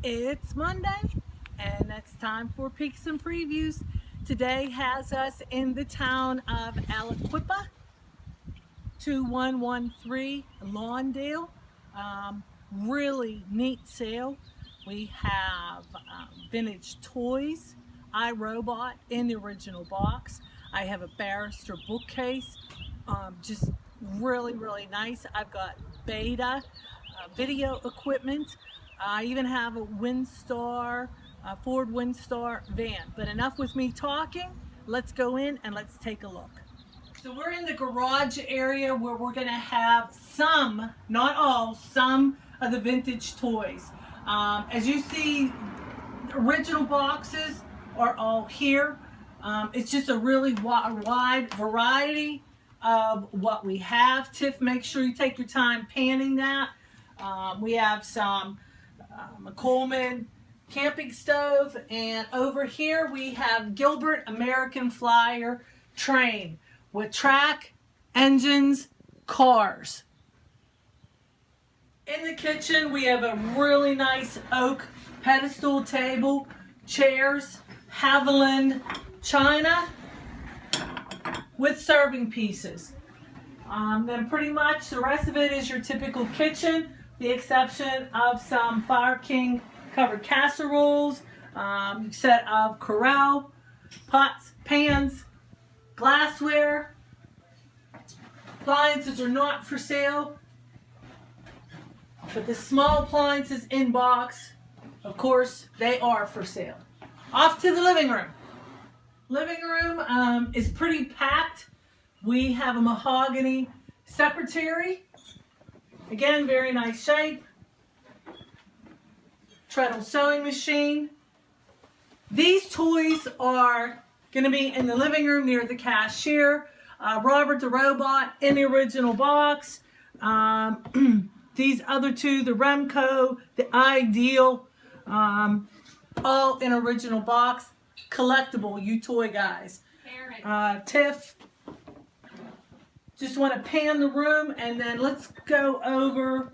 It's Monday, and it's time for peeks and previews. Today has us in the town of Aliquippa, 2113 Lawndale. Really neat sale. We have vintage toys, iRobot in the original box. I have a barrister bookcase, just really nice. I've got Beta video equipment. I even have a Windstar, Ford Windstar van. But enough with me talking. Let's go in and let's take a look. So we're in the garage area where we're going to have some, not all, some of the vintage toys. As you see, original boxes are all here. It's just a really wide variety of what we have. Tiff, make sure you take your time panning that. We have some a Coleman camping stove, and over here we have Gilbert American Flyer train with track, engines, cars. In the kitchen we have a really nice oak pedestal table, chairs, Haviland china with serving pieces. Then pretty much the rest of it is your typical kitchen, the exception of some Fire King covered casseroles, set of Corral, pots, pans, glassware. Appliances are not for sale, but the small appliances in box, of course, they are for sale. Off to the living room. Living room is pretty packed. We have a mahogany secretary. Again, very nice shape. Treadle sewing machine. These toys are going to be in the living room near the cashier. Robert the Robot in the original box. These other two, the Remco, the Ideal, all in original box. Collectible, you toy guys. Tiff, just want to pan the room, and then let's go over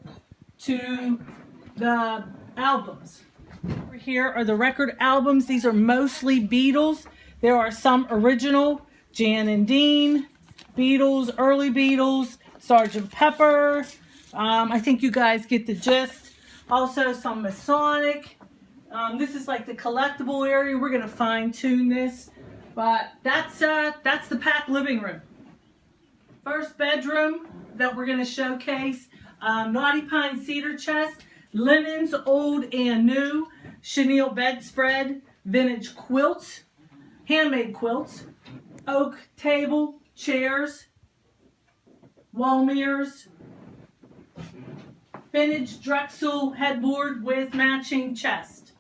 to the albums. Over here are the record albums. These are mostly Beatles. There are some original, Jan and Dean, Beatles, early Beatles, Sgt. Pepper. I think you guys get the gist. Also some Masonic. This is like the collectible area. We're gonna fine tune this, but that's the packed living room. First bedroom that we're gonna showcase: Naughty Pine cedar chest, linens old and new, chenille bedspread, vintage quilts, handmade quilts, oak table, chairs, wall mirrors, vintage Drexel headboard with matching chest.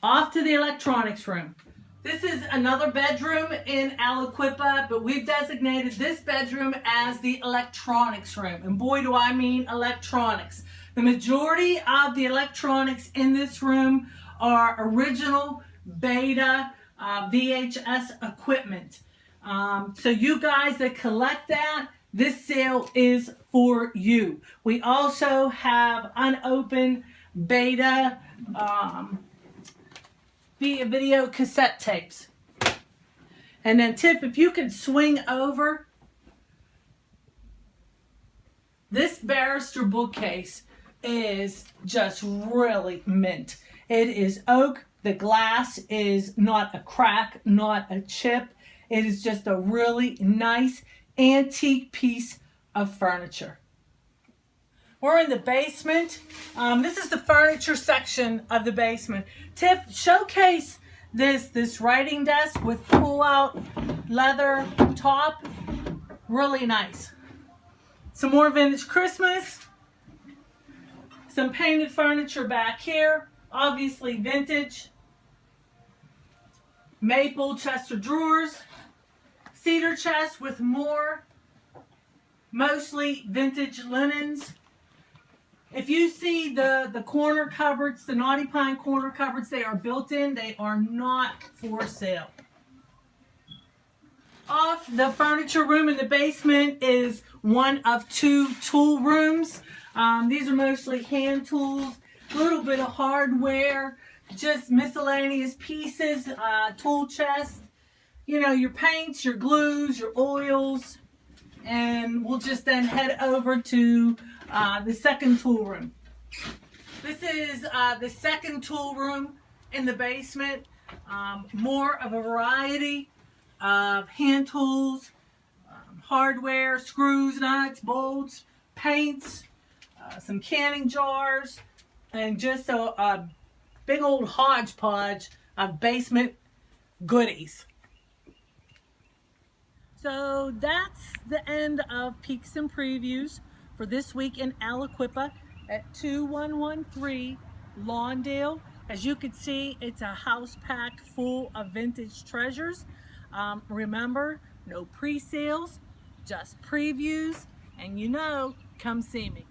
Off to the electronics room. This is another bedroom in Aliquippa, but we've designated this bedroom as the electronics room. And boy, do I mean electronics. The majority of the electronics in this room are original Beta VHS equipment. So you guys that collect that, this sale is for you. We also have unopened Beta video cassette tapes. And then Tiff, if you could swing over, this barrister bookcase is just really mint. It is oak. The glass is not a crack, not a chip. It is just a really nice antique piece of furniture. We're in the basement. This is the furniture section of the basement. Tiff, showcase this writing desk with pull-out leather top. Really nice. Some more vintage Christmas. Some painted furniture back here. Obviously vintage. Maple chest of drawers. Cedar chest with more, mostly vintage linens. If you see the corner cupboards, the Naughty Pine corner cupboards, they are built in. They are not for sale. Off the furniture room in the basement is one of two tool rooms. These are mostly hand tools. a little bit of hardware, just miscellaneous pieces, tool chest, you know, your paints, your glues, your oils, and we'll just then head over to the second tool room. This is the second tool room in the basement. More of a variety of hand tools, hardware, screws, nuts, bolts, paints, some canning jars, and just a big old hodgepodge of basement goodies. So that's the end of Peeks and Previews for this week in Aliquippa at 2113 Lawndale. As you can see, it's a house packed full of vintage treasures. Remember, no pre-sales, just previews, and you know, come see me.